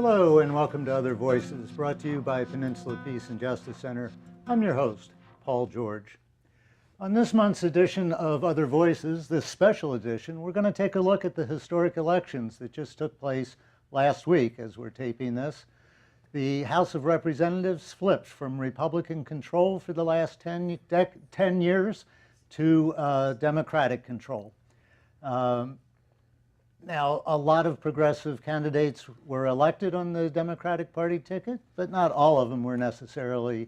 Hello and welcome to Other Voices, brought to you by Peninsula Peace and Justice Center. I'm your host, Paul George. On this month's edition of Other Voices, this special edition, we're going to take a look at the historic elections that just took place last week as we're taping this. The House of Representatives flipped from Republican control for the last 10 years to Democratic control. Now, a lot of progressive candidates were elected on the Democratic Party ticket, but not all of them were necessarily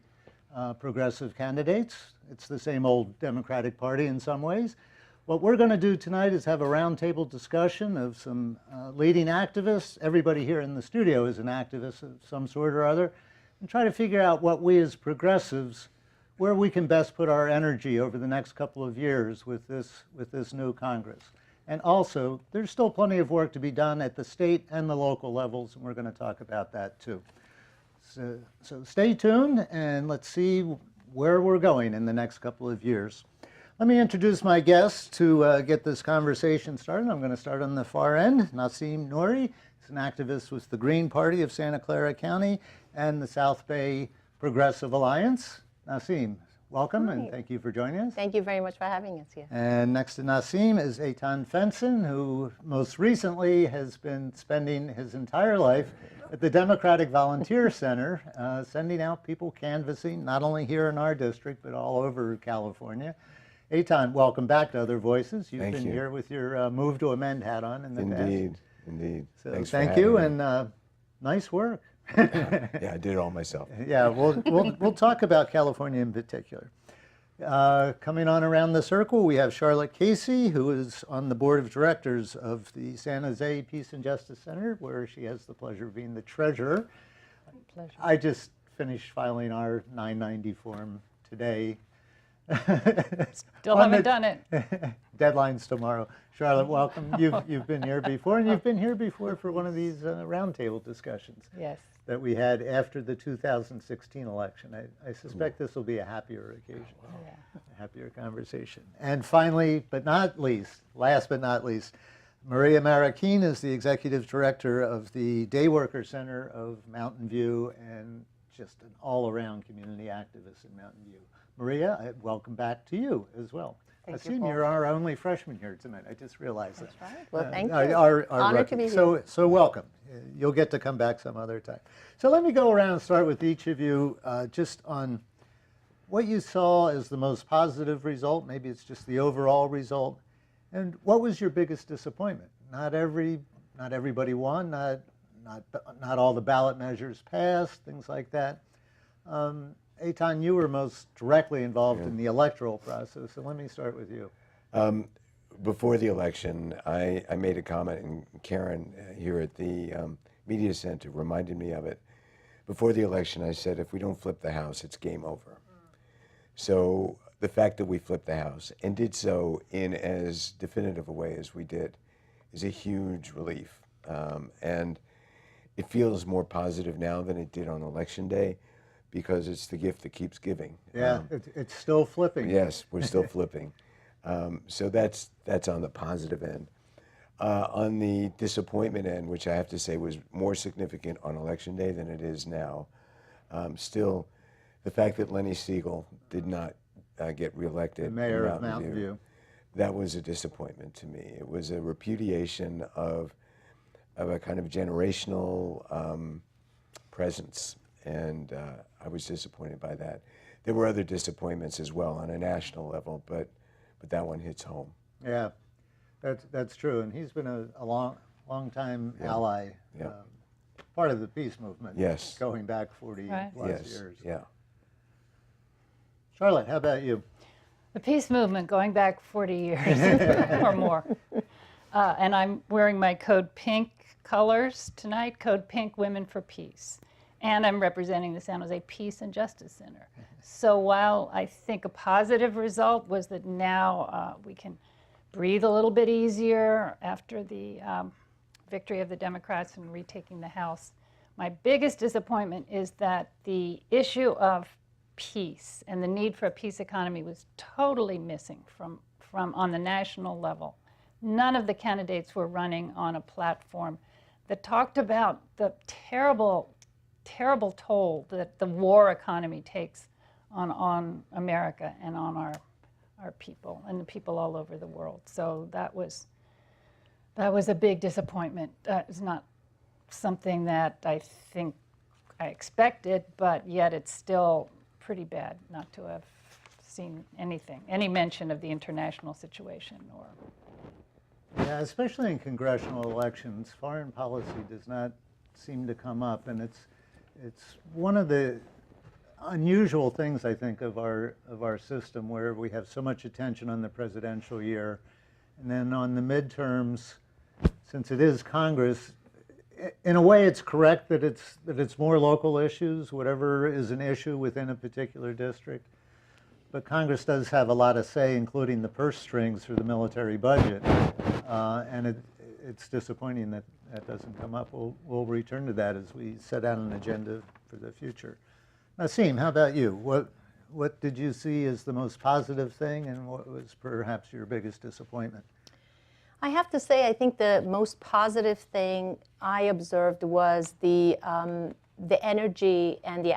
progressive candidates. It's the same old Democratic Party in some ways. What we're going to do tonight is have a roundtable discussion of some leading activists. Everybody here in the studio is an activist of some sort or other, and try to figure out what we as progressives, where we can best put our energy over the next couple of years with this new Congress. And also, there's still plenty of work to be done at the state and the local levels, and we're going to talk about that too. So stay tuned, and let's see where we're going in the next couple of years. Let me introduce my guests to get this conversation started. I'm going to start on the far end. Nassim Nouri is an activist with the Green Party of Santa Clara County and the South Bay Progressive Alliance. Nassim, welcome, and thank you for joining us. Thank you very much for having us here. And next to Nassim is Eitan Fenson, who most recently has been spending his entire life at the Democratic Volunteer Center, sending out people canvassing, not only here in our district, but all over California. Eitan, welcome back to Other Voices. You've been here with your Move to Amend hat on in the past. Indeed. So Thanks thank for you, having me. and nice work. Yeah, I did it all myself. Yeah, we'll talk about California in particular. Coming on around the circle, we have Charlotte Casey, who is on the board of directors of the San Jose Peace and Justice Center, where she has the pleasure of being the treasurer. Pleasure. I just finished filing our 990 form today. Still haven't done it. Deadline's tomorrow. Charlotte, welcome. You've been here before, and you've been here before for one of these roundtable discussions. Yes. That we had after the 2016 election. I suspect this will be a happier occasion, a happier conversation. And finally, but not least, last but not least, Maria Marroquin is the executive director of the Day Worker Center of Mountain View and just an all-around community activist in Mountain View. Maria, welcome back to you as well. Thank you, Nassim, Paul. you're our only freshman here tonight. I just realized That's that. right. Well, thank you. Our Honored to be here. So welcome. You'll get to come back some other time. So let me go around and start with each of you just on what you saw as the most positive result. Maybe it's just the overall result. And what was your biggest disappointment? Not everybody won. Not all the ballot measures passed. Things like that. Eitan, you were most directly involved in the electoral process, so let me start with you. Before the election, I made a comment, and Karen here at the Media Center reminded me of it. Before the election, I said, if we don't flip the House, it's game over. So the fact that we flipped the House and did so in as definitive a way as we did is a huge relief. And it feels more positive now than it did on Election Day, because it's the gift that keeps giving. Yeah, it's still flipping. Yes, we're still flipping. So that's on the positive end. On the disappointment end, which I have to say was more significant on Election Day than it is now, still, the fact that Lenny Siegel did not get reelected, The mayor of Mountain View, that was a disappointment to me. It was a repudiation of a kind of generational presence, and I was disappointed by that. There were other disappointments as well on a national level, but that one hits home. Yeah, that's true, and he's been a long time ally, part of the peace movement. Yes, going back 40 plus years. Yeah. Charlotte, how about you? The peace movement going back 40 years or more. And I'm wearing my Code Pink colors tonight, Code Pink Women for Peace. And I'm representing the San Jose Peace and Justice Center. So while I think a positive result was that now we can breathe a little bit easier after the victory of the Democrats and retaking the House, my biggest disappointment is that the issue of peace and the need for a peace economy was totally missing from on the national level. None of the candidates were running on a platform that talked about the terrible, terrible toll that the war economy takes on America and on our people and the people all over the world. So that was a big disappointment. It's not something that I think I expected, but yet it's still pretty bad not to have seen any mention of the international situation. Or Yeah, especially in congressional elections, foreign policy does not seem to come up, and it's one of the unusual things, I think, of our system, where we have so much attention on the presidential year, and then on the midterms, since it is Congress, in a way it's correct that it's more local issues, whatever is an issue within a particular district. But Congress does have a lot of say, including the purse strings for the military budget, and it's disappointing that that doesn't come up. We'll return to that as we set out an agenda for the future. Nassim, how about you? What did you see as the most positive thing, and what was perhaps your biggest disappointment? I have to say, I think the most positive thing I observed was the energy and the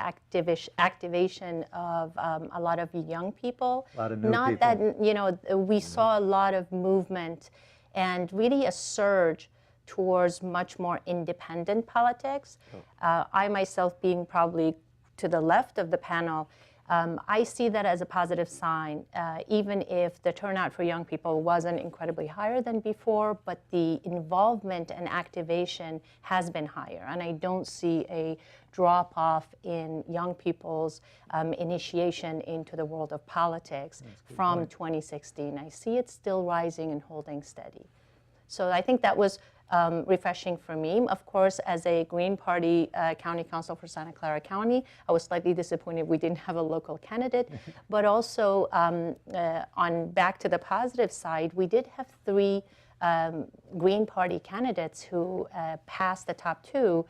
activation of a lot of young people. A lot of new Not people. that, we saw a lot of movement and really a surge towards much more independent politics. I myself, being probably to the left of the panel, I see that as a positive sign, even if the turnout for young people wasn't incredibly higher than before, but the involvement and activation has been higher. And I don't see a drop-off in young people's initiation into the world of politics from 2016. I see it still rising and holding steady. So I think that was refreshing for me. Of course, as a Green Party county council for Santa Clara County, I was slightly disappointed we didn't have a local candidate. But also, on back to the positive side, we did have 3 Green Party candidates who passed the top 2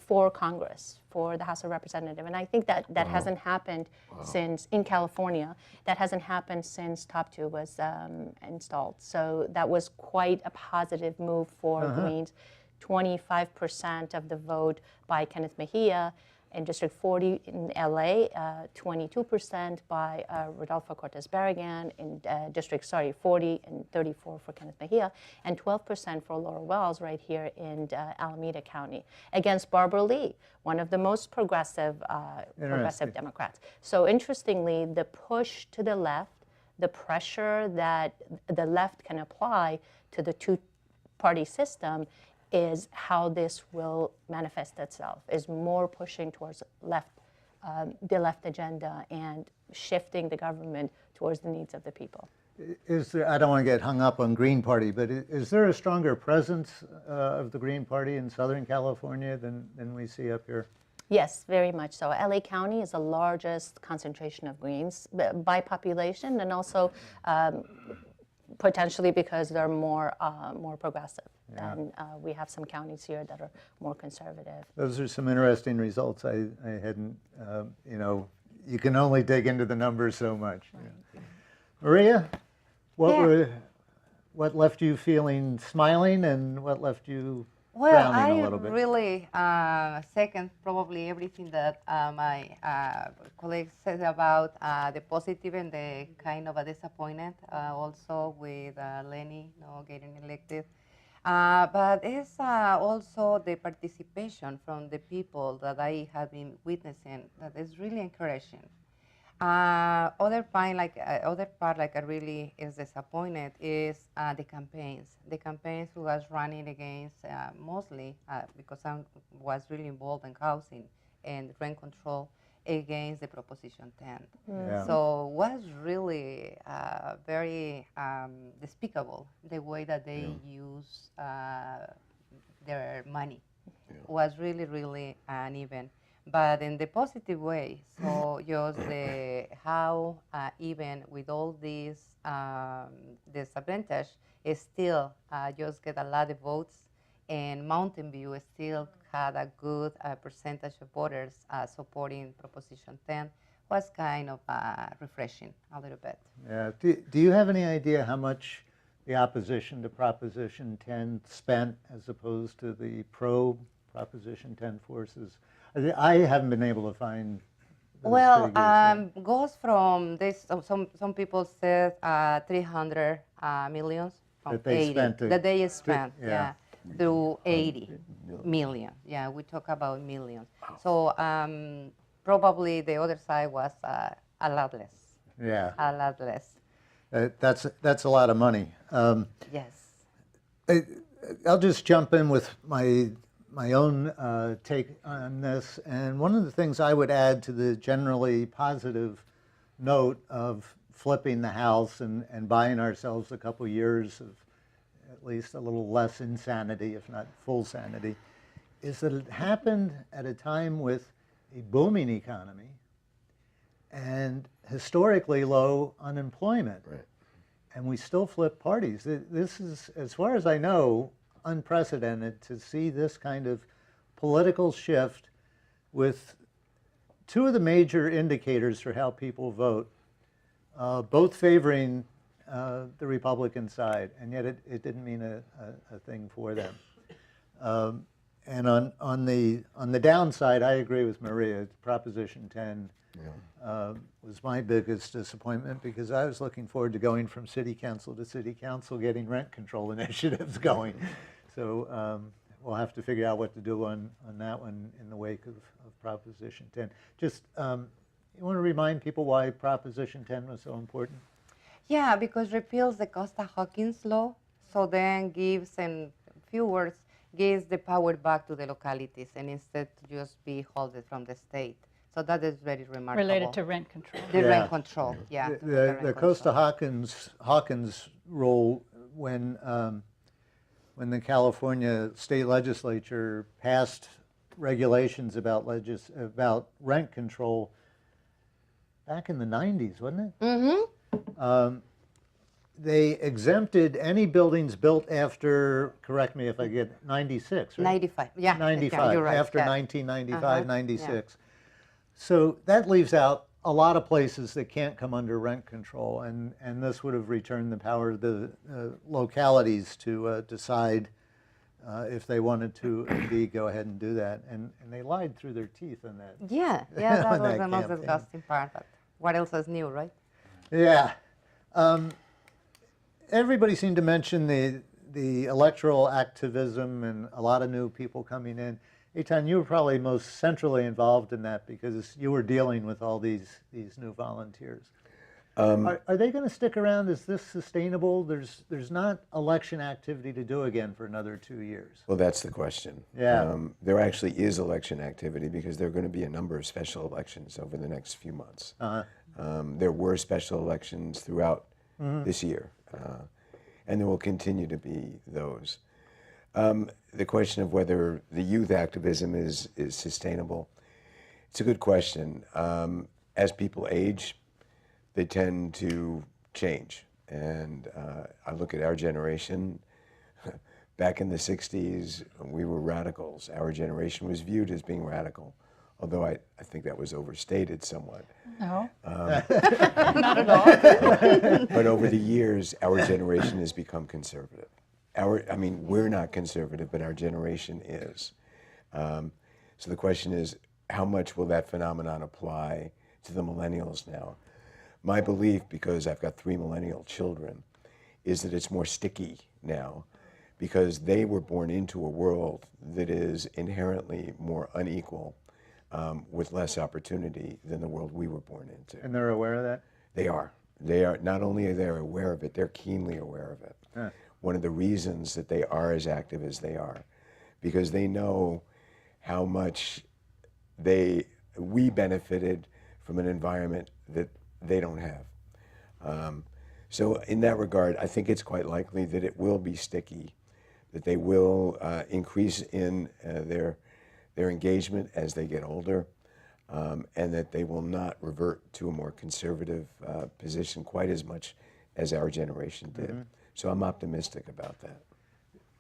for Congress, for the House of Representatives. And I think that hasn't happened since, in California, that hasn't happened since top 2 was installed. So that was quite a positive move for Greens. 25% of the vote by Kenneth Mejia. In District 40 in LA, 22% by Rodolfo Cortez Barragan. In District 40 and 34 for Kenneth Mejia, and 12% for Laura Wells right here in Alameda County, against Barbara Lee, one of the most progressive Democrats. So interestingly, the push to the left, the pressure that the left can apply to the two-party system, is how this will manifest itself, is more pushing towards the left agenda and shifting the government towards the needs of the people. Is there, I don't want to get hung up on Green Party, but is there a stronger presence of the Green Party in Southern California than we see up here? Yes, very much so. LA County is the largest concentration of Greens by population, and also potentially because they're more progressive. Yeah. And we have some counties here that are more conservative. Those are some interesting results. I hadn't, you can only dig into the numbers so much. Yeah. Maria, what left you feeling smiling, and what left you frowning a little bit? Well, I really second probably everything that my colleagues said about the positive and the kind of a disappointment also with Lenny getting elected. But it's also the participation from the people that I have been witnessing that is really encouraging. Other part, like I really is disappointed is the campaigns. The campaigns who was running against mostly because I was really involved in housing and rent control against the Proposition 10. Yeah. So was really very despicable the way that they use their money. Was really, really uneven. But in the positive way, so just how even with all these disadvantage, it still just get a lot of votes, and Mountain View still had a good percentage of voters supporting Proposition 10. Was kind of refreshing a little bit. Yeah. Do you have any idea how much the opposition to Proposition 10 spent as opposed to the pro-Proposition 10 forces? I haven't been able to find those Well, figures yet. goes from this. Some people said 300 millions from That they 80 spent to- that they spent, yeah. yeah, to 80 million. Yeah, we talk about millions. So probably the other side was a lot less. Yeah, A lot less. that's a lot of money. Yes. I'll just jump in with my own take on this. And one of the things I would add to the generally positive note of flipping the House and buying ourselves a couple years of at least a little less insanity, if not full sanity, is that it happened at a time with a booming economy and historically low unemployment. Right. And we still flip parties. This is, as far as I know, unprecedented to see this kind of political shift with two of the major indicators for how people vote, both favoring the Republican side, and yet it didn't mean a thing for them. And on the downside, I agree with Maria. Proposition 10 was my biggest disappointment because I was looking forward to going from city council to city council, getting rent control initiatives going. So we'll have to figure out what to do on that one in the wake of Proposition 10. Just, you want to remind people why Proposition 10 was so important? Yeah, because repeals the Costa-Hawkins law, so then gives, in few words, gives the power back to the localities and instead to just be held from the state. So that is very remarkable. Related to rent control. the Yeah. rent control, yeah. The Costa-Hawkins rule, when the California state legislature passed regulations about rent control back in the 90s, wasn't it? Mm-hmm. They exempted any buildings built after, correct me if I get, 96, right? 95, yeah. 95, you're right. after yeah. 1995, 96. So that leaves out a lot of places that can't come under rent control, and this would have returned the power to the localities to decide if they wanted to indeed go ahead and do that. And they lied through their teeth on that. Yeah, that on was that the most campaign. disgusting part. But what else is new, right? Yeah. Everybody seemed to mention the electoral activism and a lot of new people coming in. Eitan, you were probably most centrally involved in that because you were dealing with all these new volunteers. Are they going to stick around? Is this sustainable? There's not election activity to do again for another 2 years. Well, that's the question. Yeah. There actually is election activity because there are going to be a number of special elections over the next few months. There were special elections throughout this year, and there will continue to be those. The question of whether the youth activism is sustainable, it's a good question. As people age, they tend to change. And I look at our generation. Back in the 60s, we were radicals. Our generation was viewed as being radical, although I think that was overstated somewhat. No, not at all. But over the years, our generation has become conservative. We're not conservative, but our generation is. So the question is, how much will that phenomenon apply to the millennials now? My belief, because I've got 3 millennial children, is that it's more sticky now because they were born into a world that is inherently more unequal with less opportunity than the world we were born into. And they're aware of that? They are. They are. Not only are they aware of it, they're keenly aware of it. Huh. One of the reasons that they are as active as they are, because they know how much we benefited from an environment that they don't have. So in that regard, I think it's quite likely that it will be sticky, that they will increase in their engagement as they get older, and that they will not revert to a more conservative position quite as much as our generation did. So I'm optimistic about that.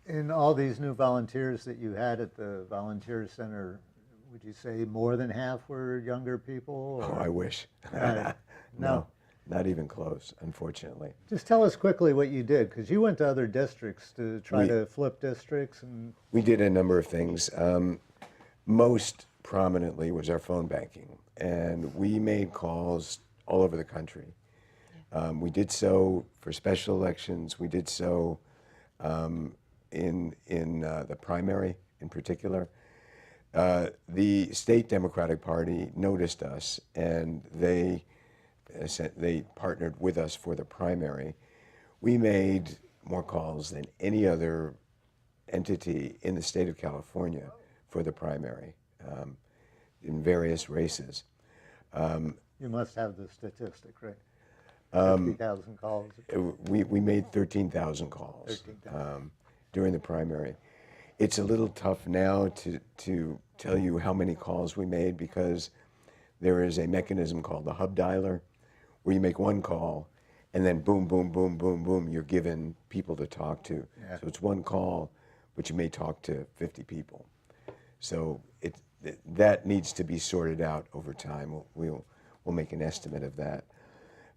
In all these new volunteers that you had at the Volunteer Center, would you say more than half were younger people? Oh, I wish. No. not even close, unfortunately. Just tell us quickly what you did, because you went to other districts to try We- to flip districts. And We did a number of things. Most prominently was our phone banking, and we made calls all over the country. We did so for special elections. We did so in the primary in particular. The state Democratic Party noticed us, and they partnered with us for the primary. We made more calls than any other entity in the state of California for the primary in various races. you must have the statistic, right? 50,000 calls. We made 13,000 calls 13,000. During the primary. It's a little tough now to tell you how many calls we made, because there is a mechanism called the hub dialer, where you make one call and then boom, boom, boom, boom, boom, you're given people to talk to. Yeah. So it's one call, but you may talk to 50 people. So that needs to be sorted out over time. We'll make an estimate of that.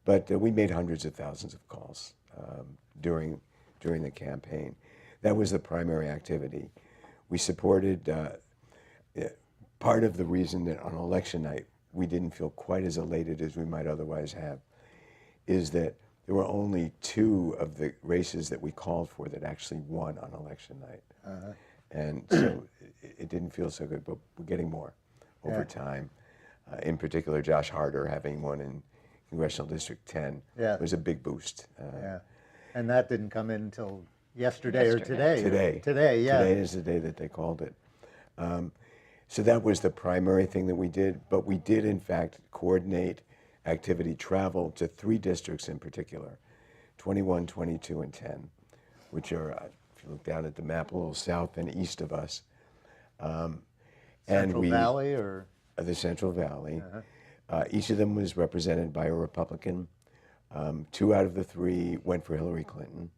But we made hundreds of thousands of calls during the campaign. That was the primary activity. We supported, part of the reason that on election night we didn't feel quite as elated as we might otherwise have is that there were only 2 of the races that we called for that actually won on election night. And so it didn't feel so good, but we're getting more over time. In particular, Josh Harder having won in Congressional District 10 was a big boost. Yeah. And that didn't come in until yesterday or today. Today. Today, yeah. Today is the day that they called it. So that was the primary thing that we did, but we did in fact coordinate activity travel to 3 districts in particular, 21, 22, and 10, which are, if you look down at the map, a little south and east of us. Central Valley or? The Central Valley. Each of them was represented by a Republican. 2 out of the 3 went for Hillary Clinton.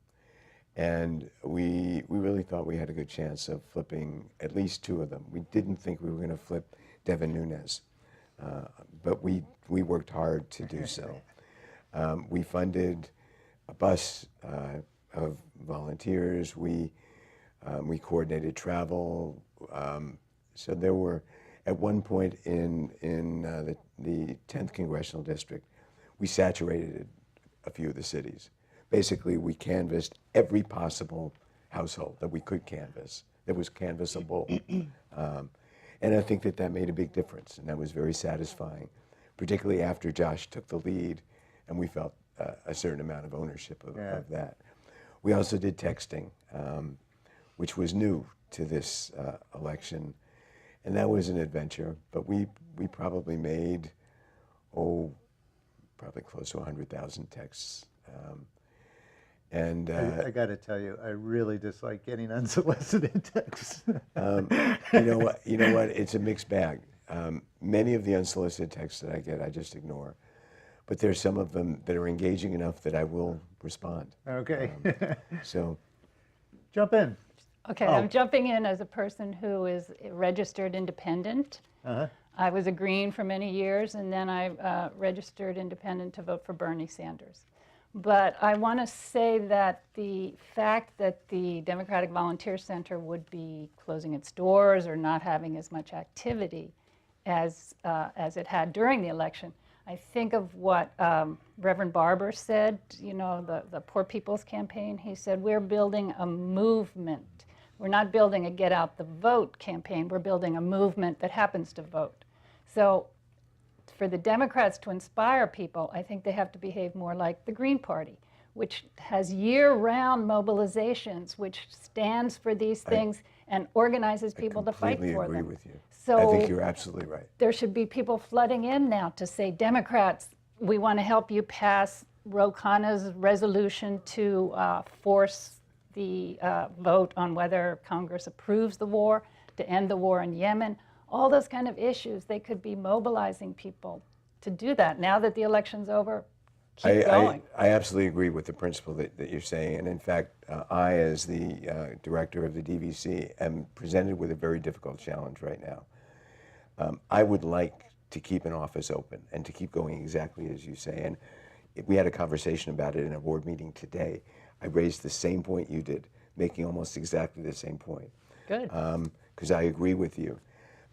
And we really thought we had a good chance of flipping at least 2 of them. We didn't think we were going to flip Devin Nunes, but we worked hard to do so. We funded a bus of volunteers. We coordinated travel. So there were, at one point in the 10th Congressional District, we saturated a few of the cities. Basically, we canvassed every possible household that we could canvass, that was canvassable. And I think that made a big difference, and that was very satisfying, particularly after Josh took the lead, and we felt a certain amount of ownership of that. We also did texting, which was new to this election, and that was an adventure, but we probably made, probably close to 100,000 texts. And I got to tell you, I really dislike getting unsolicited texts. you know what? It's a mixed bag. Many of the unsolicited texts that I get, I just ignore. But there's some of them that are engaging enough that I will respond. Okay. So, Jump in. Okay, I'm jumping in as a person who is a registered independent. I was a Green for many years, and then I registered independent to vote for Bernie Sanders. But I want to say that the fact that the Democratic Volunteer Center would be closing its doors or not having as much activity as it had during the election, I think of what Reverend Barber said, the Poor People's Campaign. He said, we're building a movement. We're not building a get out the vote campaign. We're building a movement that happens to vote. So for the Democrats to inspire people, I think they have to behave more like the Green Party, which has year-round mobilizations, which stands for these things and organizes people to fight for them. I completely agree with you. So I think you're absolutely right. there should be people flooding in now to say, Democrats, we want to help you pass Ro Khanna's resolution to force the vote on whether Congress approves the war, to end the war in Yemen. All those kind of issues, they could be mobilizing people to do that. Now that the election's over, keep going. I absolutely agree with the principle that you're saying. And in fact, I, as the director of the DVC, am presented with a very difficult challenge right now. I would like to keep an office open and to keep going exactly as you say. And We had a conversation about it in a board meeting today. I raised the same point you did, making almost exactly the same point. Good. Because I agree with you.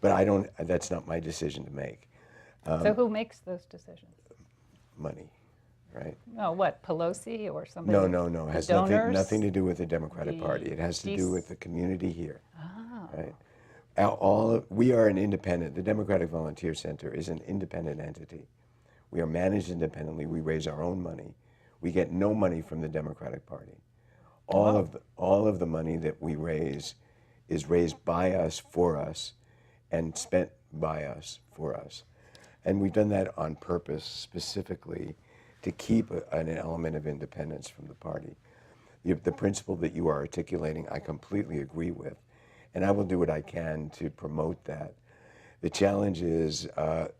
But I don't, that's not my decision to make. So who makes those decisions? Money, right? Oh, what, Pelosi or somebody? No. It has Donors? nothing to do with the Democratic Party. It has to do with the community here. Oh. Right? We are an independent, the Democratic Volunteer Center is an independent entity. We are managed independently. We raise our own money. We get no money from the Democratic Party. All of the money that we raise is raised by us, for us, and spent by us, for us. And we've done that on purpose, specifically to keep an element of independence from the party. The principle that you are articulating, I completely agree with, and I will do what I can to promote that. The challenge is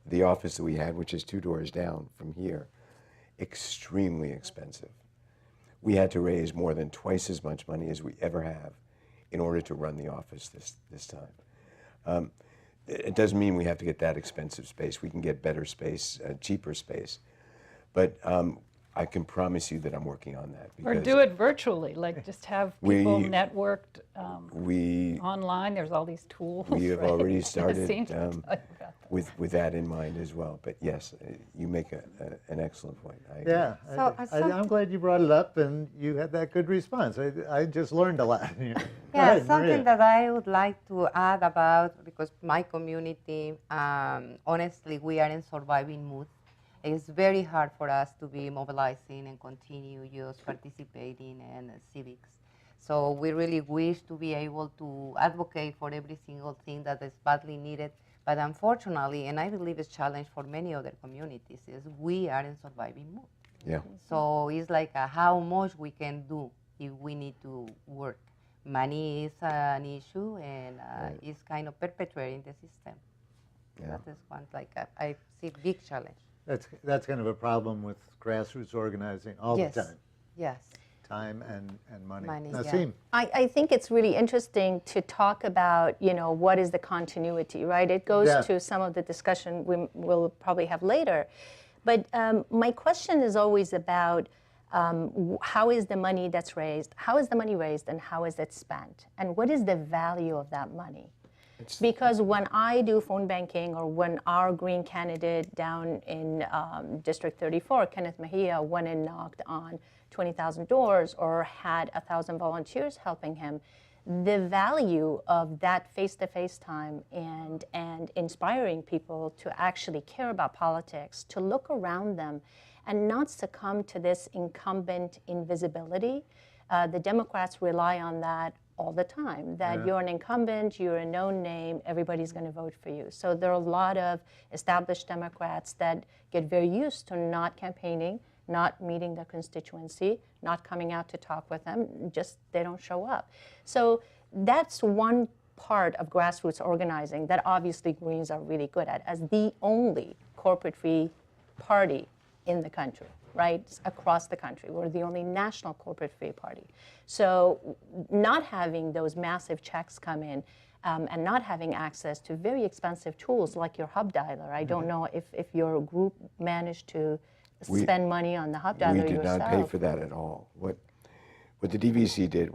the office that we had, which is 2 doors down from here, extremely expensive. We had to raise more than twice as much money as we ever have in order to run the office this time. It doesn't mean we have to get that expensive space. We can get better space, cheaper space. But I can promise you that I'm working on that. Or do it virtually, like just have people We- networked We online. There's all these tools. We have right? already Nassim started can tell you about that. with that in mind as well. But yes, you make an excellent point. I agree. Yeah, So, I'm glad you brought it up and you had that good response. I just learned a lot. Go Yeah, ahead, something Maria. that I would like to add about, because my community, honestly, we are in surviving mood. It's very hard for us to be mobilizing and continue just participating in civics. So we really wish to be able to advocate for every single thing that is badly needed. But unfortunately, and I believe it's a challenge for many other communities, is we are in surviving mode. Yeah. So it's like how much we can do if we need to work. Money is an issue, and it's kind of perpetuating the system. Yeah. That is one, like I see big challenge. That's kind of a problem with grassroots organizing all Yes. the time. Yes. Time and money. Money, yeah. Nassim. I think it's really interesting to talk about, what is the continuity, right? It goes Yeah. to some of the discussion we'll probably have later. But my question is always about how is the money that's raised, how is the money raised and how is it spent? And what is the value of that money? Because when I do phone banking, or when our green candidate down in District 34, Kenneth Mejia, went and knocked on 20,000 doors or had 1,000 volunteers helping him, the value of that face-to-face time and inspiring people to actually care about politics, to look around them and not succumb to this incumbent invisibility. The Democrats rely on that all the time, that you're an incumbent, you're a known name, everybody's going to vote for you. So there are a lot of established Democrats that get very used to not campaigning, not meeting their constituency, not coming out to talk with them, just they don't show up. So that's one part of grassroots organizing that obviously Greens are really good at, as the only corporate-free party in the country, right? Across the country. We're the only national corporate-free party. So not having those massive checks come in and not having access to very expensive tools like your hub dialer. I don't know if your group managed to spend money on the hub dialer We did yourself. not pay for that at all. What the DVC did,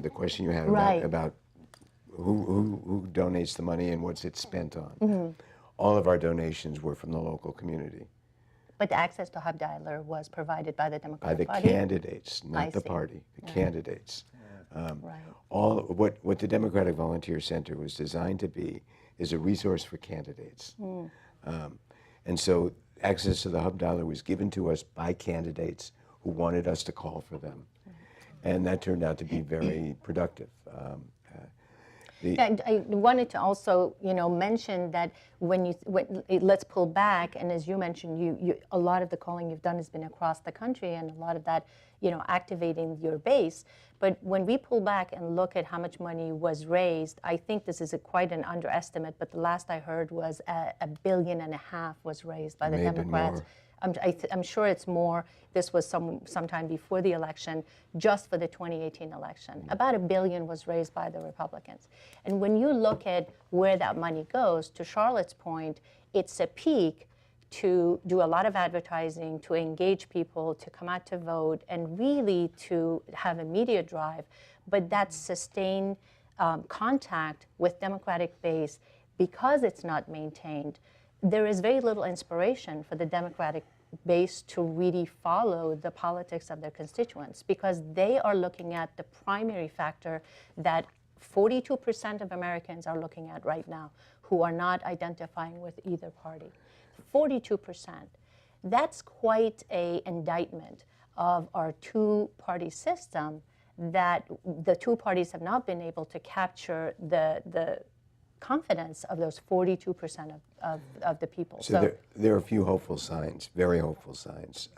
the question you had Right. about who donates the money and what's it spent on. Mm-hmm. All of our donations were from the local community, But the access to hub dialer was provided by the by Democratic the Party? candidates, not I the see. party, the candidates. Right. What the Democratic Volunteer Center was designed to be is a resource for candidates. And so access to the hub dialer was given to us by candidates who wanted us to call for them. And that turned out to be very productive. Yeah, I wanted to also, mention that let's pull back, and as you mentioned, a lot of the calling you've done has been across the country, and a lot of that, activating your base. But when we pull back and look at how much money was raised, I think this is quite an underestimate. But the last I heard was $1.5 billion was raised by the May have been Democrats. I'm sure it's more. This was sometime before the election, just for the 2018 election. About $1 billion was raised by the Republicans. And when you look at where that money goes, to Charlotte's point, it's a peak to do a lot of advertising, to engage people, to come out to vote, and really to have a media drive. But that sustained contact with Democratic base, because it's not maintained, there is very little inspiration for the Democratic base to really follow the politics of their constituents, because they are looking at the primary factor that 42% of Americans are looking at right now, who are not identifying with either party. 42%. That's quite an indictment of our two-party system, that the two parties have not been able to capture the confidence of those 42% of the people. So there are a few hopeful signs, very hopeful signs.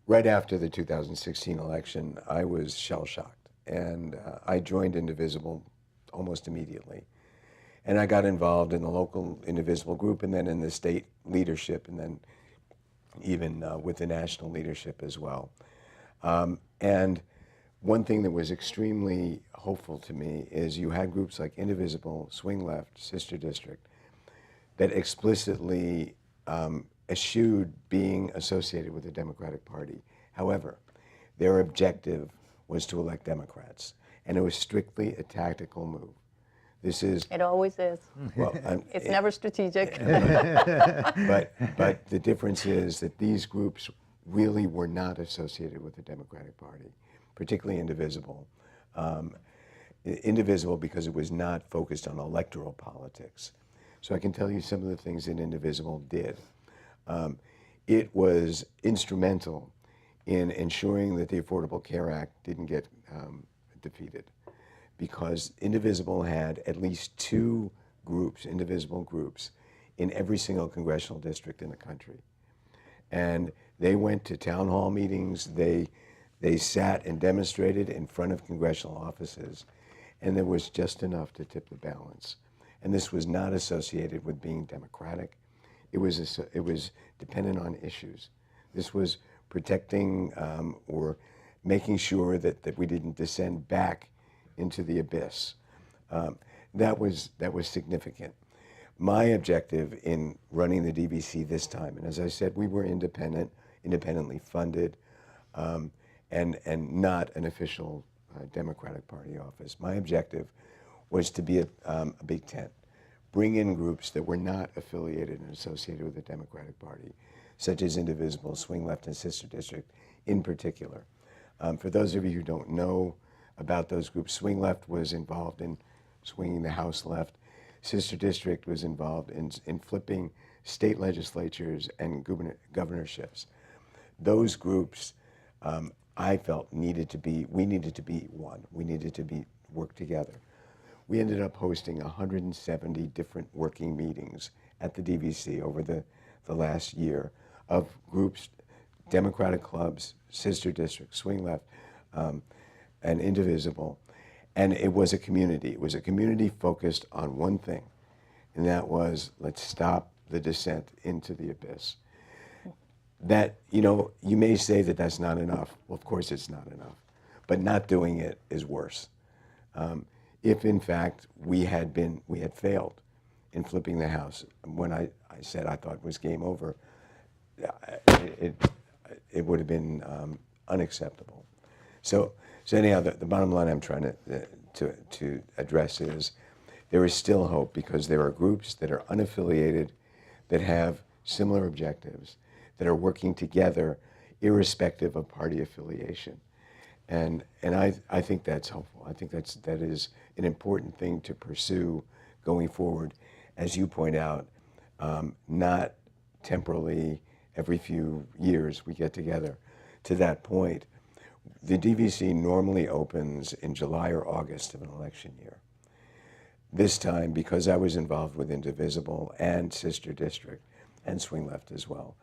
Right after the 2016 election, I was shell-shocked, and I joined Indivisible almost immediately. And I got involved in the local Indivisible group, and then in the state leadership, and then even with the national leadership as well. And one thing that was extremely hopeful to me is you had groups like Indivisible, Swing Left, Sister District, that explicitly eschewed being associated with the Democratic Party. However, their objective was to elect Democrats, and it was strictly a tactical move. This is... It always is. Well, It's never strategic. but the difference is that these groups really were not associated with the Democratic Party, particularly Indivisible. Indivisible because it was not focused on electoral politics. So I can tell you some of the things that Indivisible did. It was instrumental in ensuring that the Affordable Care Act didn't get defeated, because Indivisible had at least two groups, Indivisible groups, in every single congressional district in the country. And they went to town hall meetings, they sat and demonstrated in front of congressional offices, and there was just enough to tip the balance. And this was not associated with being democratic. It was dependent on issues. This was protecting or making sure that we didn't descend back into the abyss. That was significant. My objective in running the DVC this time, and as I said, we were independently funded, and not an official Democratic Party office. My objective was to be a big tent, bring in groups that were not affiliated and associated with the Democratic Party, such as Indivisible, Swing Left, and Sister District in particular. For those of you who don't know about those groups, Swing Left was involved in swinging the House left. Sister District was involved in flipping state legislatures and governorships. Those groups, I felt we needed to be one. We needed to work together. We ended up hosting 170 different working meetings at the DVC over the last year of groups, Democratic clubs, Sister District, Swing Left, and Indivisible. And it was a community. It was a community focused on one thing, and that was, let's stop the descent into the abyss. That, you may say that that's not enough. Well, of course it's not enough. But not doing it is worse. If in fact we had failed in flipping the House, when I said I thought it was game over, it would have been unacceptable. So anyhow, the bottom line I'm trying to address is there is still hope, because there are groups that are unaffiliated, that have similar objectives, that are working together irrespective of party affiliation. And I think that's helpful. I think that is an important thing to pursue going forward. As you point out, not temporally every few years we get together. To that point, the DVC normally opens in July or August of an election year. This time, because I was involved with Indivisible and Sister District and Swing Left as well,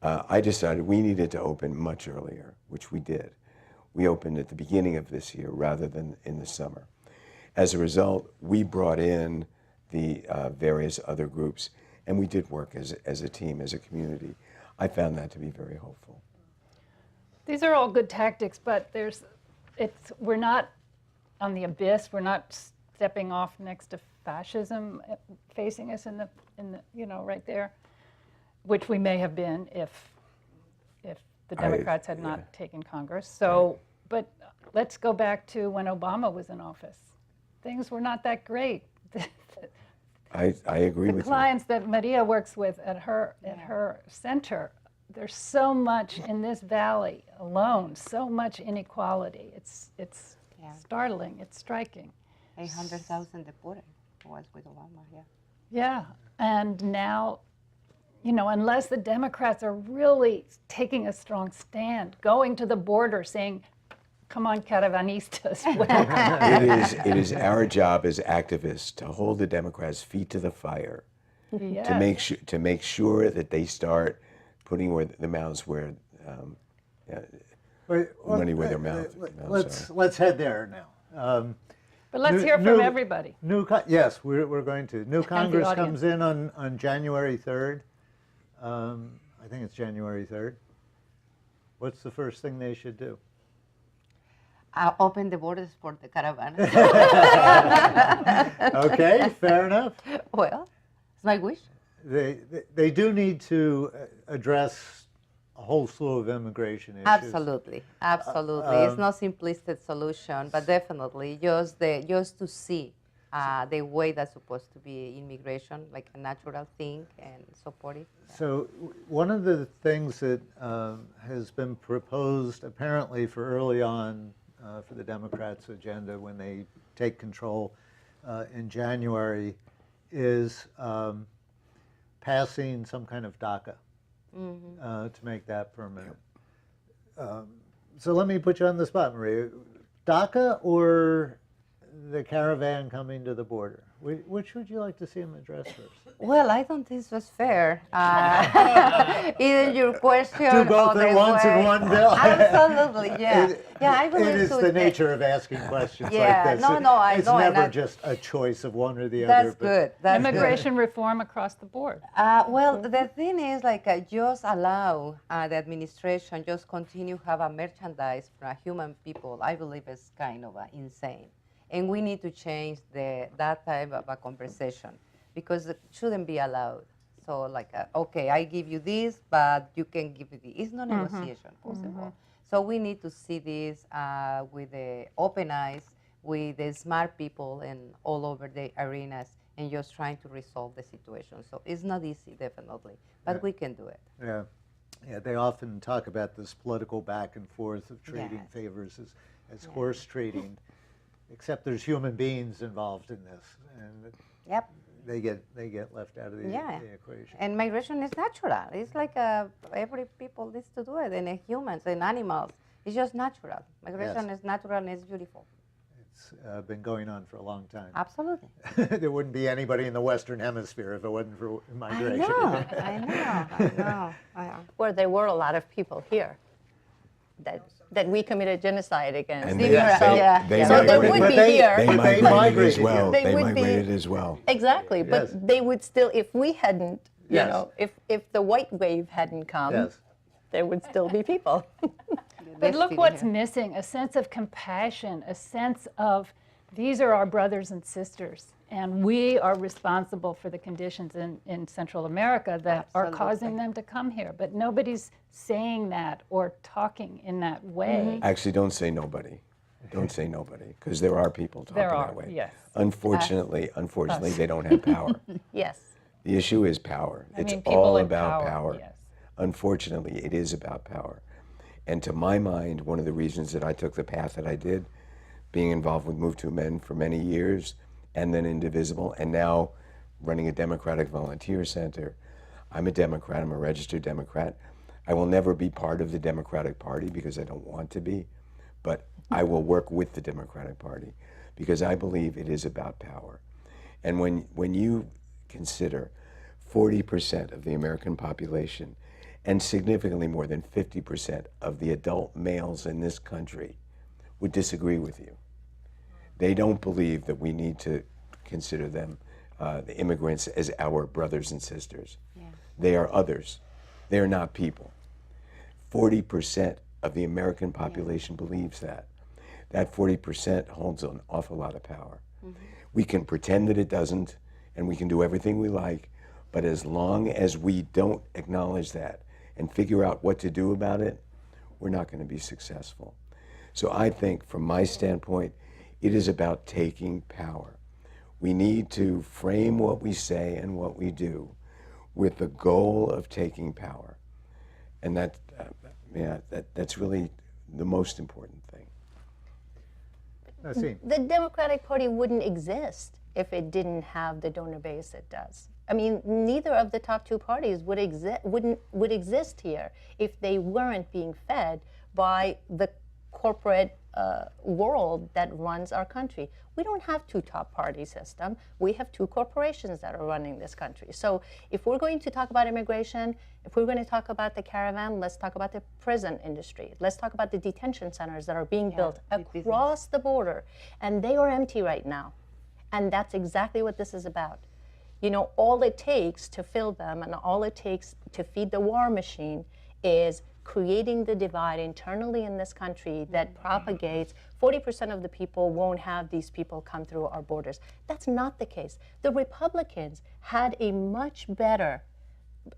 I decided we needed to open much earlier, which we did. We opened at the beginning of this year rather than in the summer. As a result, we brought in the various other groups, and we did work as a team, as a community. I found that to be very hopeful. These are all good tactics, but we're not on the abyss. We're not stepping off next to fascism facing us in the right there. which we may have been if the I- Democrats had not taken Congress. So, but let's go back to when Obama was in office. Things were not that great. I agree The with you. clients that Maria works with at her center, there's so much in this valley alone, so much inequality. It's Yeah. startling. It's striking. 800,000 deported was with Obama, yeah. Yeah, and now, you know, unless the Democrats are really taking a strong stand, going to the border saying, come on, Caravanistas. It is our job as activists to hold the Democrats' feet to the fire, Yes. to make sure that they start putting their mouths where money where their mouth. Let's head there now. But let's New- hear from new- everybody. Yes, we're going to. New Congress audience. comes in on January 3rd. I think it's January 3rd. What's the first thing they should do? Open the borders for the caravans. Okay, fair enough. Well, it's my wish. They do need to address a whole slew of immigration issues. Absolutely, absolutely. It's not simplistic solution, but definitely just to see the way that's supposed to be immigration, like a natural thing, and support it. So one of the things that has been proposed apparently for early on for the Democrats' agenda when they take control in January is passing some kind of DACA to make that permanent. So let me put you on the spot, Maria. DACA or the caravan coming to the border? Which would you like to see them address first? Well, I don't think this was fair. Either your question Do both or at the once in way- one bill? Absolutely, yeah. Yeah, I believe It is so. the nature of asking questions Yeah, like this. no, I It's know, and never I- just a choice of one or the That's other. but- good. That's Immigration reform across the board. Well, the thing is, like, just allow the administration just continue have a merchandise for human people. I believe is kind of insane, and we need to change that type of a conversation because it shouldn't be allowed. So, like, okay, I give you this, but you can give me this. It's no negotiation possible. So we need to see this with the open eyes, with the smart people and all over the arenas, and just trying to resolve the situation. So it's not easy, definitely, but we can do it. Yeah. Yeah, they often talk about this political back and forth of trading Yes. favors as horse trading, except there's human beings involved in this, and Yep. they get left out of the equation. And migration is natural. It's like every people needs to do it, and humans and animals. It's just natural. Migration is natural and it's beautiful. It's been going on for a long time. Absolutely. There wouldn't be anybody in the Western Hemisphere if it wasn't for migration. I know. Where there were a lot of people here that we committed genocide against. And Yeah. they, Yeah. they So they migrated. would But be they- here. They But they migrated as migrated well. here. They They would be- migrated as well. Exactly, but Yes. they would still, if we hadn't, you Yes. know, if the white wave hadn't come, Yes. there would still be people. But look Destiny what's here. missing, a sense of compassion, a sense of these are our brothers and sisters, and we are responsible for the conditions in Central America that are causing them to come here. But nobody's saying that or talking in that way. Actually, don't say nobody. Don't say nobody, because there are people talking There that are, way. yes. Unfortunately, they don't have power. Yes. The issue is power. I It's mean, people all in about power, power. yes. Unfortunately, it is about power. And to my mind, one of the reasons that I took the path that I did, being involved with Move to Amend for many years, and then Indivisible, and now running a Democratic Volunteer Center. I'm a Democrat. I'm a registered Democrat. I will never be part of the Democratic Party because I don't want to be, but I will work with the Democratic Party because I believe it is about power. And when you consider 40% of the American population and significantly more than 50% of the adult males in this country would disagree with you. They don't believe that we need to consider them, the immigrants, as our brothers and sisters. Yeah. They are others. They are not people. 40% of the American population believes that. That 40% holds an awful lot of power. We can pretend that it doesn't, and we can do everything we like, But as long as we don't acknowledge that and figure out what to do about it, we're not going to be successful. So I think, from my standpoint, it is about taking power. We need to frame what we say and what we do with the goal of taking power. And that's really the most important thing. Nassim. The Democratic Party wouldn't exist if it didn't have the donor base it does. I mean, neither of the top two parties would exist here if they weren't being fed by the corporate world that runs our country. We don't have two top party system. We have two corporations that are running this country. So if we're going to talk about immigration, if we're going to talk about the caravan, let's talk about the prison industry. Let's talk about the detention centers that are being built across the border. And they are empty right now. And that's exactly what this is about. You know, all it takes to fill them and all it takes to feed the war machine is creating the divide internally in this country that propagates 40% of the people won't have these people come through our borders. That's not the case. The Republicans had a much better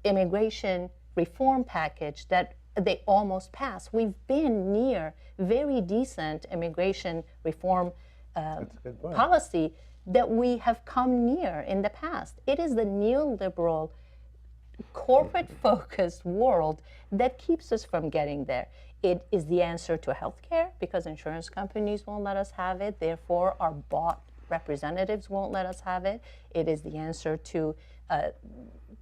immigration reform package that they almost passed. We've been near very decent immigration reform policy that we have come near in the past. It is the neoliberal, corporate-focused world that keeps us from getting there. It is the answer to healthcare because insurance companies won't let us have it. Therefore, our bought representatives won't let us have it. It is the answer to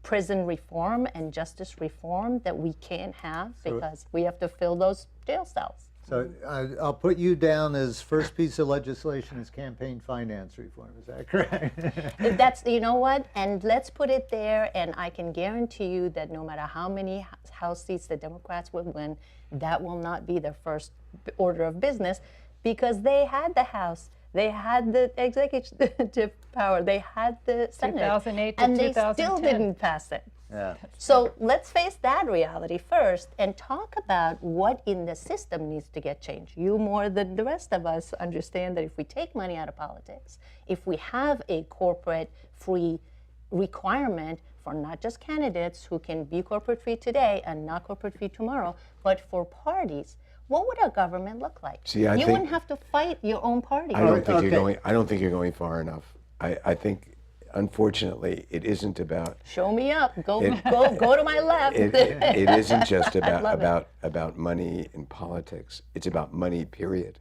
prison reform and justice reform that we can't have because we have to fill those jail cells. So I'll put you down as first piece of legislation is campaign finance reform. Is that correct? That's, you know what, and let's put it there, and I can guarantee you that no matter how many House seats the Democrats would win, that will not be their first order of business because they had the House, they had the executive power, they had the Senate, 2008 to and they 2010. still didn't pass it. Yeah. So let's face that reality first and talk about what in the system needs to get changed. You more than the rest of us understand that if we take money out of politics, if we have a corporate free requirement for not just candidates who can be corporate free today and not corporate free tomorrow, but for parties, what would our government look like? See, you wouldn't have to fight your own party. I don't think you're going far enough. I think, unfortunately, it isn't about. Show me up. Go to my left. It isn't just about money in politics. It's about money, period.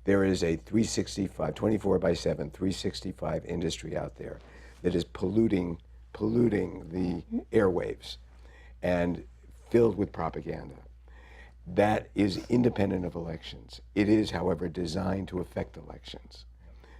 There is a 365, 24/7, 365 industry out there that is polluting the airwaves and filled with propaganda. That is independent of elections. It is, however, designed to affect elections.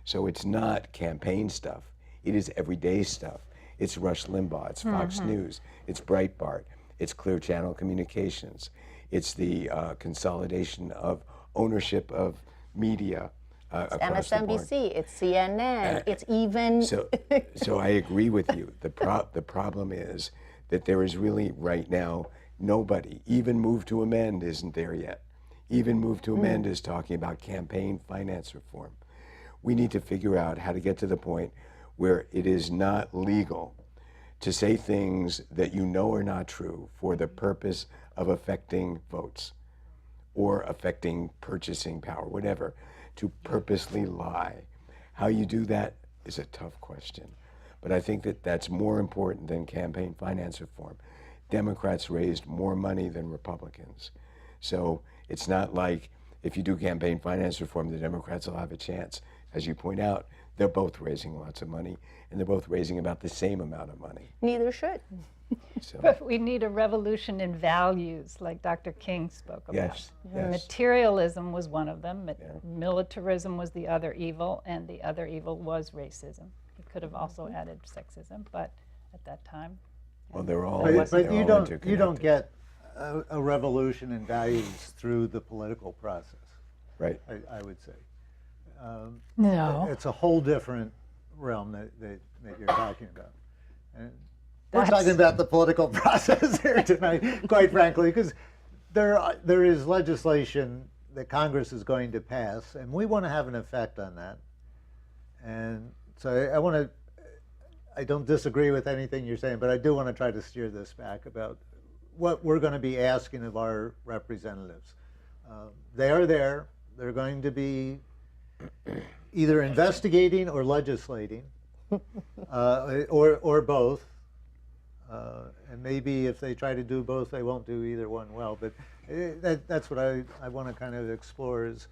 So it's not campaign stuff. It is everyday stuff. It's Rush Limbaugh, it's Fox News, it's Breitbart, it's Clear Channel Communications, it's the consolidation of ownership of media across the board. MSNBC, it's CNN, it's even... So I agree with you. The problem is that there is really, right now, nobody, even Move to Amend isn't there yet. Even Move to Amend is talking about campaign finance reform. We need to figure out how to get to the point where it is not legal to say things that you know are not true for the purpose of affecting votes or affecting purchasing power, whatever, to purposely lie. How you do that is a tough question. But I think that that's more important than campaign finance reform. Democrats raised more money than Republicans. So it's not like if you do campaign finance reform, the Democrats will have a chance. As you point out, they're both raising lots of money, and they're both raising about the same amount of money. Neither should. So, But we need a revolution in values, like Dr. King spoke about. Yes, yes. Materialism was one of them. Militarism was the other evil, and the other evil was racism. He could have also added sexism, but at that time. well, they're all. But they're all you don't interconnected. get a revolution in values through the political process. Right. I would say. No. It's a whole different realm that you're talking about. And we're talking about the political process here tonight, quite frankly, because there is legislation that Congress is going to pass, and we want to have an effect on that. And so I don't disagree with anything you're saying, but I do want to try to steer this back about what we're going to be asking of our representatives. They are there. They're going to be either investigating or legislating, or both. And maybe if they try to do both, they won't do either one well. But that's what I want to kind of explore is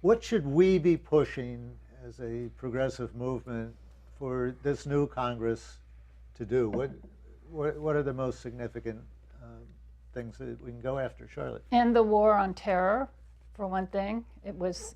what should we be pushing as a progressive movement for this new Congress to do? What are the most significant things that we can go after, Charlotte? And the war on terror, for one thing. It was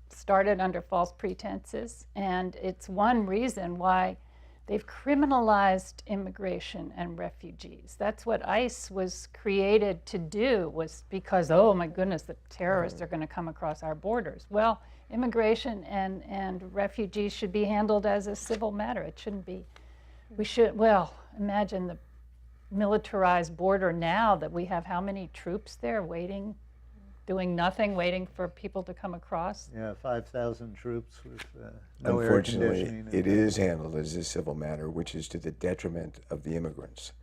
started under false pretenses, and it's one reason why they've criminalized immigration and refugees. That's what ICE was created to do, was because, oh my goodness, the terrorists are going to come across our borders. Well, immigration and refugees should be handled as a civil matter. It shouldn't be. We should, well, imagine the militarized border now that we have how many troops there waiting, doing nothing, waiting for people to come across? Yeah, 5,000 troops with no air conditioning. Unfortunately, it is handled as a civil matter, which is to the detriment of the immigrants,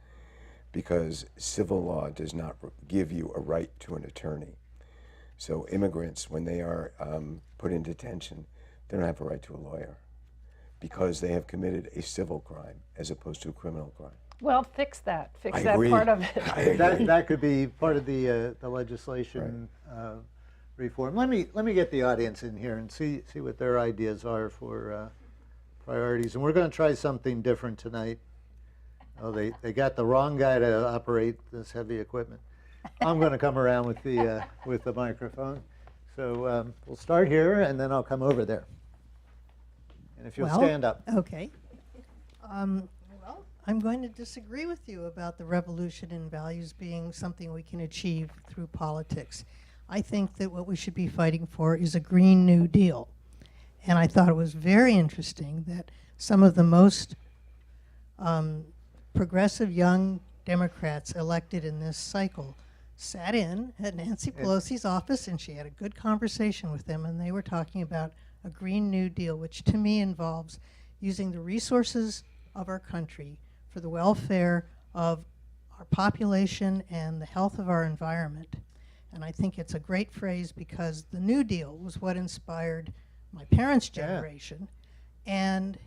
because civil law does not give you a right to an attorney. So immigrants, when they are put in detention, they don't have a right to a lawyer because they have committed a civil crime as opposed to a criminal crime. Well, fix that. Fix I that agree. part of it. I agree. That could be part of the legislation reform. Let me get the audience in here and see what their ideas are for priorities. And we're going to try something different tonight. Oh, they got the wrong guy to operate this heavy equipment. I'm going to come around with the microphone. So we'll start here, and then I'll come over there. And if you'll stand up. Okay. Well, I'm going to disagree with you about the revolution in values being something we can achieve through politics. I think that what we should be fighting for is a Green New Deal. And I thought it was very interesting that some of the most progressive young Democrats elected in this cycle sat in at Nancy Pelosi's office, and she had a good conversation with them, and they were talking about a Green New Deal, which to me involves using the resources of our country for the welfare of our population and the health of our environment. And I think it's a great phrase because the New Deal was what inspired my parents' generation, and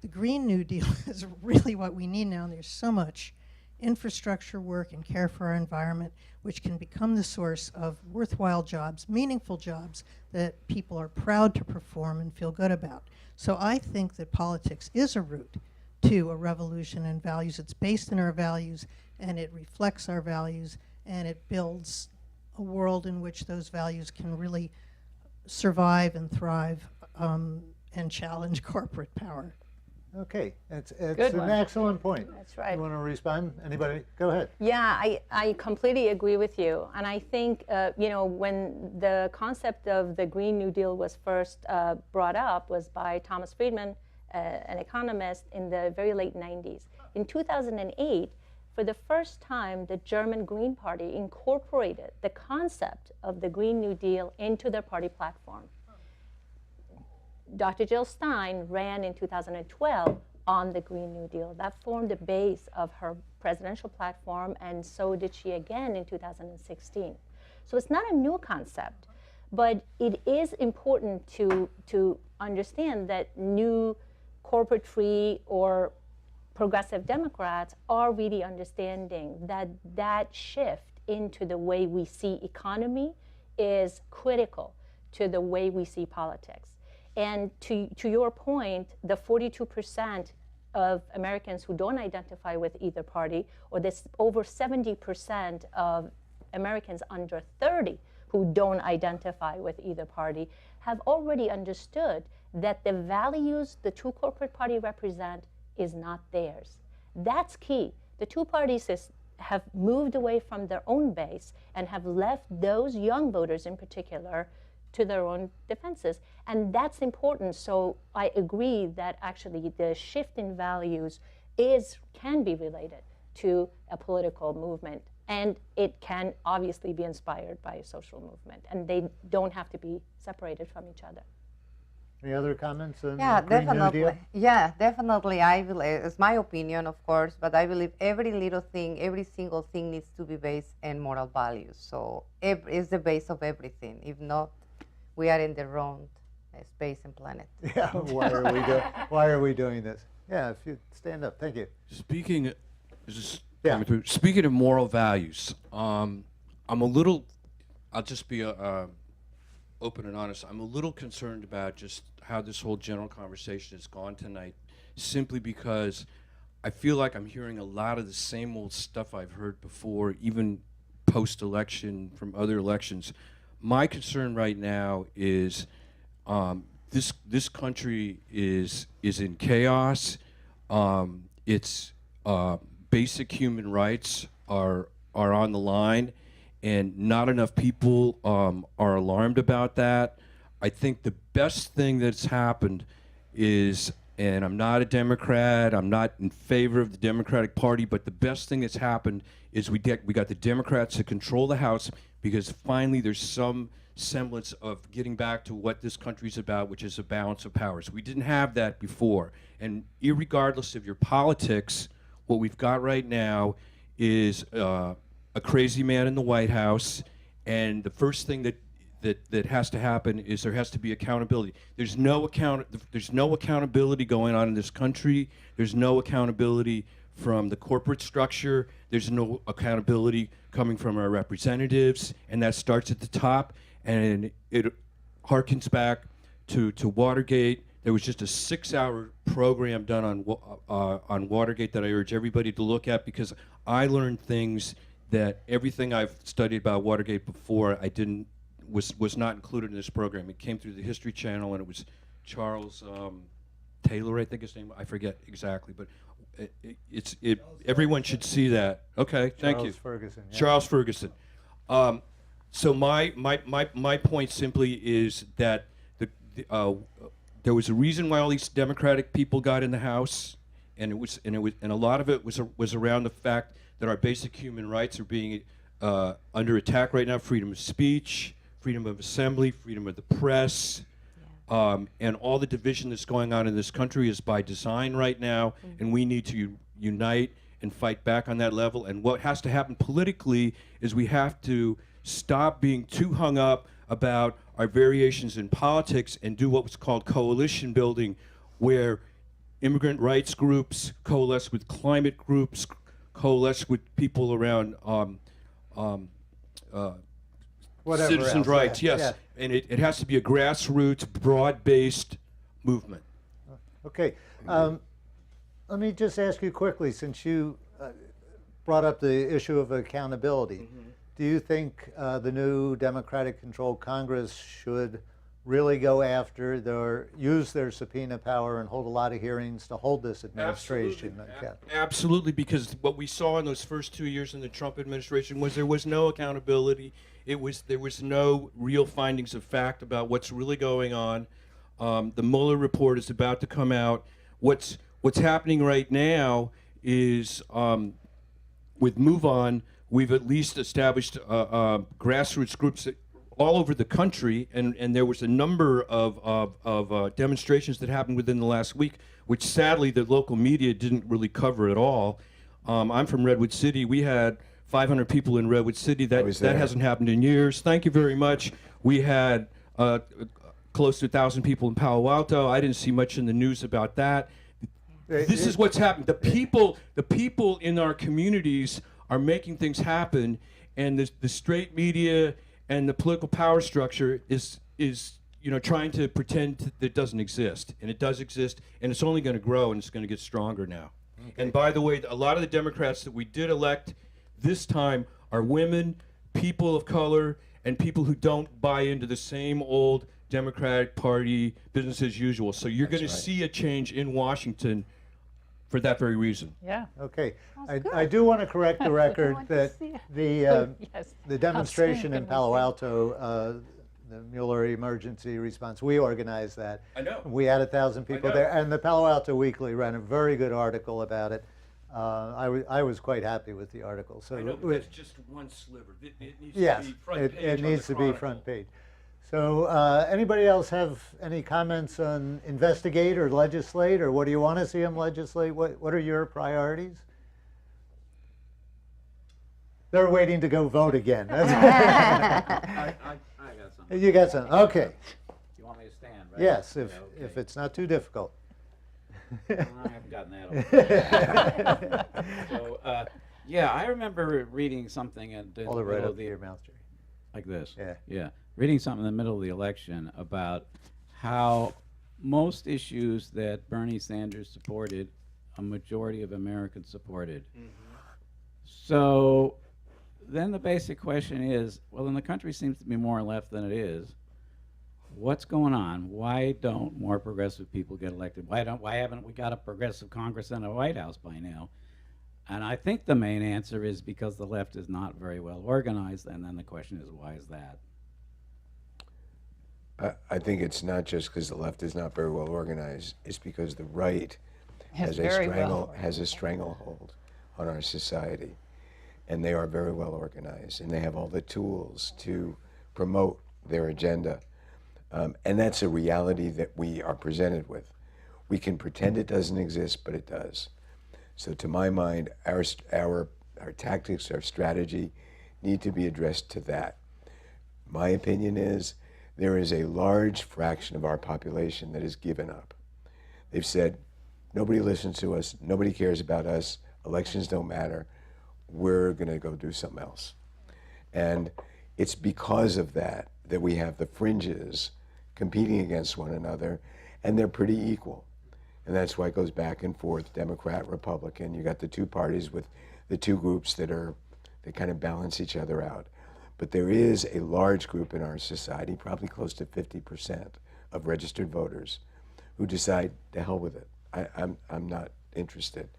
the Green New Deal is really what we need now. And there's so much infrastructure work and care for our environment, which can become the source of worthwhile jobs, meaningful jobs that people are proud to perform and feel good about. So I think that politics is a route to a revolution in values. It's based in our values, and it reflects our values, and it builds a world in which those values can really survive and thrive and challenge corporate power. Okay, it's Good an one. excellent point. That's right. You want to respond? Anybody? Go ahead. Yeah, I completely agree with you. And I think, when the concept of the Green New Deal was first brought up was by Thomas Friedman, an economist, in the very late 90s. In 2008, for the first time, the German Green Party incorporated the concept of the Green New Deal into their party platform. Dr. Jill Stein ran in 2012 on the Green New Deal. That formed the base of her presidential platform, and so did she again in 2016. So it's not a new concept, but it is important to understand that new corporate-free or progressive Democrats are really understanding that that shift into the way we see economy is critical to the way we see politics. And to your point, the 42% of Americans who don't identify with either party, or this over 70% of Americans under 30 who don't identify with either party, have already understood that the values the two corporate parties represent is not theirs. That's key. The two parties have moved away from their own base and have left those young voters in particular to their own defenses. And that's important. So I agree that actually the shift in values can be related to a political movement. And it can obviously be inspired by a social movement. And they don't have to be separated from each other. Any other comments on Yeah, the Green New definitely. Deal? Yeah, definitely. I believe it's my opinion, of course, but I believe every little thing, every single thing needs to be based in moral values. So it's the base of everything. If not, we are in the wrong space and planet. Yeah, why are we doing this? Yeah, if you stand up, thank you. Speaking, is this Yeah. coming through? Speaking of moral values, I'm a little. I'll just be open and honest. I'm a little concerned about just how this whole general conversation has gone tonight, simply because I feel like I'm hearing a lot of the same old stuff I've heard before, even post-election from other elections. My concern right now is this country is in chaos. Its basic human rights are on the line, and not enough people are alarmed about that. I think the best thing that's happened is, and I'm not a Democrat, I'm not in favor of the Democratic Party, but the best thing that's happened is we got the Democrats to control the House, because finally there's some semblance of getting back to what this country's about, which is a balance of powers. We didn't have that before. And irregardless of your politics, what we've got right now is a crazy man in the White House, and the first thing that has to happen is there has to be accountability. There's no accountability going on in this country. There's no accountability from the corporate structure. There's no accountability coming from our representatives, and that starts at the top, and it harkens back to Watergate. There was just a 6-hour program done on Watergate that I urge everybody to look at, because I learned things that everything I've studied about Watergate before was not included in this program. It came through the History Channel, and it was Charles Taylor, I think his name. I forget exactly, but everyone should see that. Okay, thank you. Charles Ferguson. Yeah. Charles Ferguson. So my point simply is that there was a reason why all these Democratic people got in the House, and a lot of it was around the fact that our basic human rights are being under attack right now: freedom of speech, freedom of assembly, freedom of the press, and all the division that's going on in this country is by design right now, and we need to unite and fight back on that level. And what has to happen politically is we have to stop being too hung up about our variations in politics and do what's called coalition building, where immigrant rights groups coalesce with climate groups, coalesce with people around Whatever citizens' else, rights, yeah, yes. yeah. And it has to be a grassroots, broad-based movement. Okay. Let me just ask you quickly, since you brought up the issue of accountability. Do you think the new Democratic-controlled Congress should really go after use their subpoena power and hold a lot of hearings to hold this administration accountable? Absolutely, because what we saw in those first 2 years in the Trump administration was there was no accountability. There was no real findings of fact about what's really going on. The Mueller report is about to come out. What's happening right now is with Move On, we've at least established grassroots groups all over the country, and there was a number of demonstrations that happened within the last week, which sadly the local media didn't really cover at all. I'm from Redwood City. We had 500 people in Redwood City. That hasn't happened in years. Thank you very much. We had close to 1,000 people in Palo Alto. I didn't see much in the news about that. This is what's happened. The people in our communities are making things happen, and the straight media and the political power structure is trying to pretend that it doesn't exist, and it does exist, and it's only going to grow, and it's going to get stronger now. Okay. And by the way, a lot of the Democrats that we did elect this time are women, people of color, and people who don't buy into the same old Democratic Party business as usual. So you're going to see a change in Washington for that very reason. Yeah. Okay. I do want to correct the record that Yes. the demonstration in Palo Alto, the Mueller emergency response, we organized that. I know. We had 1,000 people know. there, and the Palo Alto Weekly ran a very good article about it. I was quite happy with the article. So I know, but that's just one sliver. It needs yes, to be front page it on needs the to be Chronicle. front page. So anybody else have any comments on investigate or legislate, or what do you want to see them legislate? What are your priorities? They're waiting to go vote again. I got something. You got some, okay. You want me to stand, right? Yes, Yeah, if okay. it's not too difficult. I haven't gotten that over. So, yeah, I remember reading something at the Hold it right middle up of to your mouth, Jerry. like this. Yeah. Yeah. Reading something in the middle of the election about how most issues that Bernie Sanders supported, a majority of Americans supported. So then the basic question is, well, then the country seems to be more left than it is. What's going on? Why don't more progressive people get elected? Why haven't we got a progressive Congress and a White House by now? And I think the main answer is because the left is not very well organized, and then the question is, why is that? I think it's not just because the left is not very well organized. It's because the right Is has a very well stranglehold on our society, and they are very well organized, and they have all the tools to promote their agenda, and that's a reality that we are presented with. We can pretend it doesn't exist, but it does. So, to my mind, our tactics, our strategy, need to be addressed to that. My opinion is, there is a large fraction of our population that has given up. They've said, nobody listens to us, nobody cares about us, elections don't matter, we're going to go do something else. And it's because of that that we have the fringes competing against one another, and they're pretty equal. And that's why it goes back and forth, Democrat, Republican. You got the two parties with the two groups that kind of balance each other out. But there is a large group in our society, probably close to 50% of registered voters, who decide, to hell with it. I'm not interested.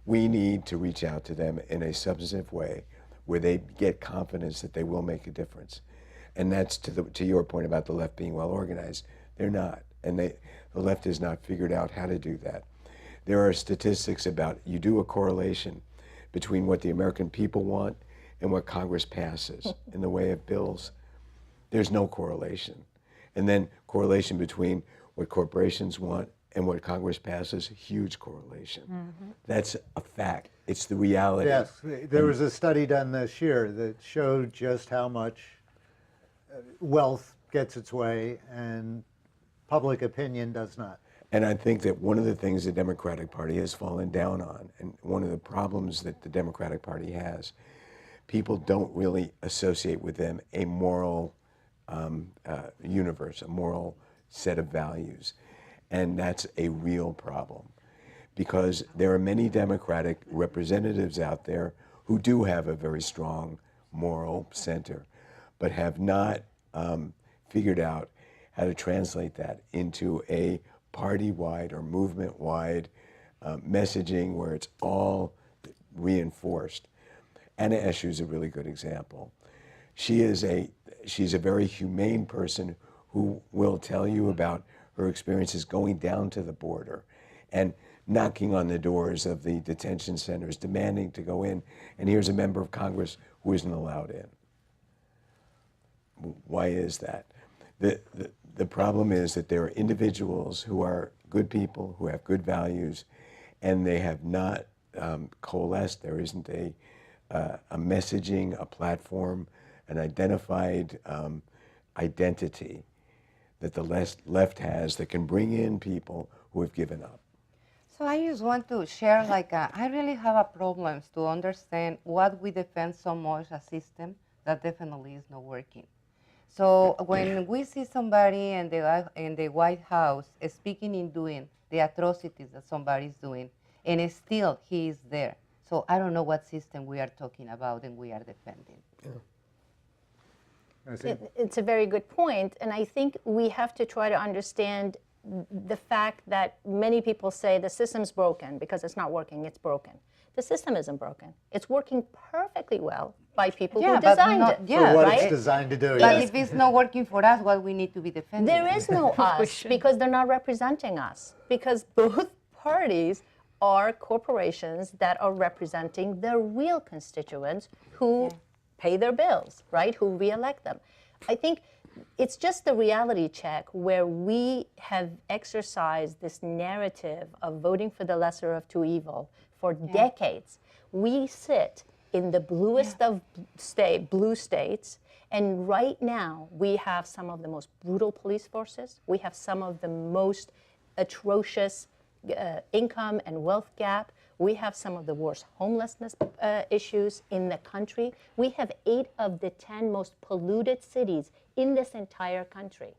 We need to reach out to them in a substantive way where they get confidence that they will make a difference. And that's to your point about the left being well organized. They're not. And the left has not figured out how to do that. There are statistics about, you do a correlation between what the American people want and what Congress passes in the way of bills. There's no correlation. And then correlation between what corporations want and what Congress passes, huge correlation. That's a fact. It's the reality. Yes, there was a study done this year that showed just how much wealth gets its way and public opinion does not. And I think that one of the things the Democratic Party has fallen down on, and one of the problems that the Democratic Party has, people don't really associate with them a moral universe, a moral set of values. And that's a real problem, because there are many Democratic representatives out there who do have a very strong moral center, but have not figured out how to translate that into a party-wide or movement-wide messaging where it's all reinforced. Anna Eshoo is a really good example. She's a very humane person who will tell you about her experiences going down to the border and knocking on the doors of the detention centers, demanding to go in, and here's a member of Congress who isn't allowed in. Why is that? The problem is that there are individuals who are good people, who have good values, and they have not coalesced. There isn't a messaging, a platform, an identified identity that the left has that can bring in people who have given up. So I just want to share, I really have a problem to understand what we defend so much a system that definitely is not working. So when we see somebody in the White House speaking and doing the atrocities that somebody's doing, and still he is there. So I don't know what system we are talking about and we are defending. It's a very good point, and I think we have to try to understand the fact that many people say the system's broken because it's not working, it's broken. The system isn't broken. It's working perfectly well by people who designed it. Yeah, For what right? it's designed to do. But yes. if it's not working for us, what we need to be defending? There is no us because they're not representing us, because both parties are corporations that are representing their real constituents who pay their bills, right, who re-elect them. I think it's just a reality check where we have exercised this narrative of voting for the lesser of two evils for decades. We sit in the bluest of blue states, and right now we have some of the most brutal police forces. We have some of the most atrocious income and wealth gap. We have some of the worst homelessness issues in the country. We have 8 of the 10 most polluted cities in this entire country.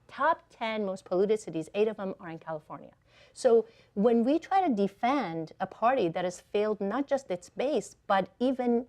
Top 10 most polluted cities, 8 of them are in California. So when we try to defend a party that has failed not just its base, but even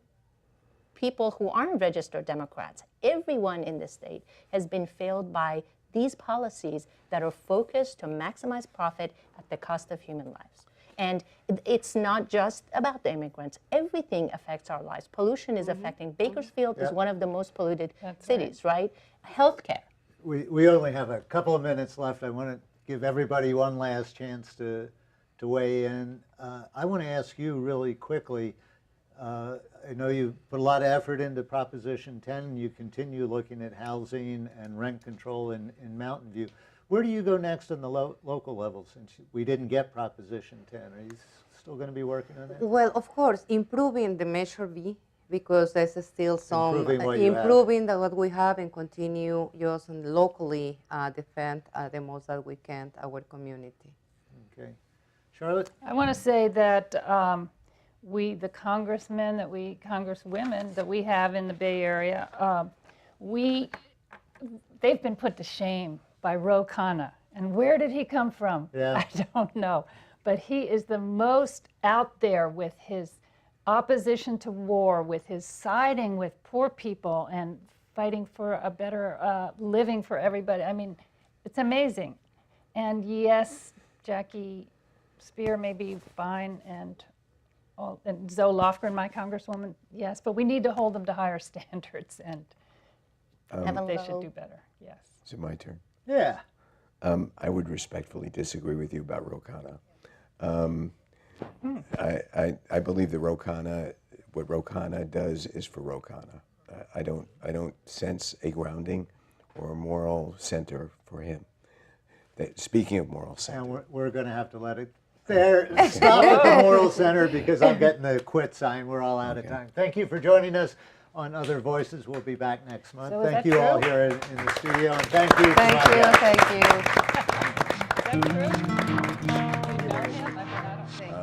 people who aren't registered Democrats, everyone in the state has been failed by these policies that are focused to maximize profit at the cost of human lives. And it's not just about the immigrants. Everything affects our lives. Pollution is affecting. Bakersfield is one of the most polluted cities, right? Healthcare. We only have a couple of minutes left. I want to give everybody one last chance to weigh in. I want to ask you really quickly. I know you put a lot of effort into Proposition 10, and you continue looking at housing and rent control in Mountain View. Where do you go next on the local level, since we didn't get Proposition 10? Are you still going to be working on that? Well, of course, improving the Measure B, because there's still some Improving what we have and continue just locally defend the most that we can our community. Okay. Charlotte? I want to say that the congresswomen that we have in the Bay Area, they've been put to shame by Ro Khanna. And where did he come from? Yeah. I don't know. But he is the most out there with his opposition to war, with his siding with poor people and fighting for a better living for everybody. I mean, it's amazing. And yes, Jackie Spear may be fine, and Zoe Lofgren, my congresswoman, yes, but we need to hold them to higher standards, and they should do better, yes. Is it my turn? Yeah. I would respectfully disagree with you about Ro Khanna. I believe that what Ro Khanna does is for Ro Khanna. I don't sense a grounding or a moral center for him. Speaking of moral center. And we're going to have to let it stop at the moral center, because I'm getting the quit sign. We're all out of time. Thank you for joining us on Other Voices. We'll be back next month. So is thank that you all true? here in the studio, and thank you. to Thank my you, guests. thank you. Is that true? Do you know him? I mean, I don't think.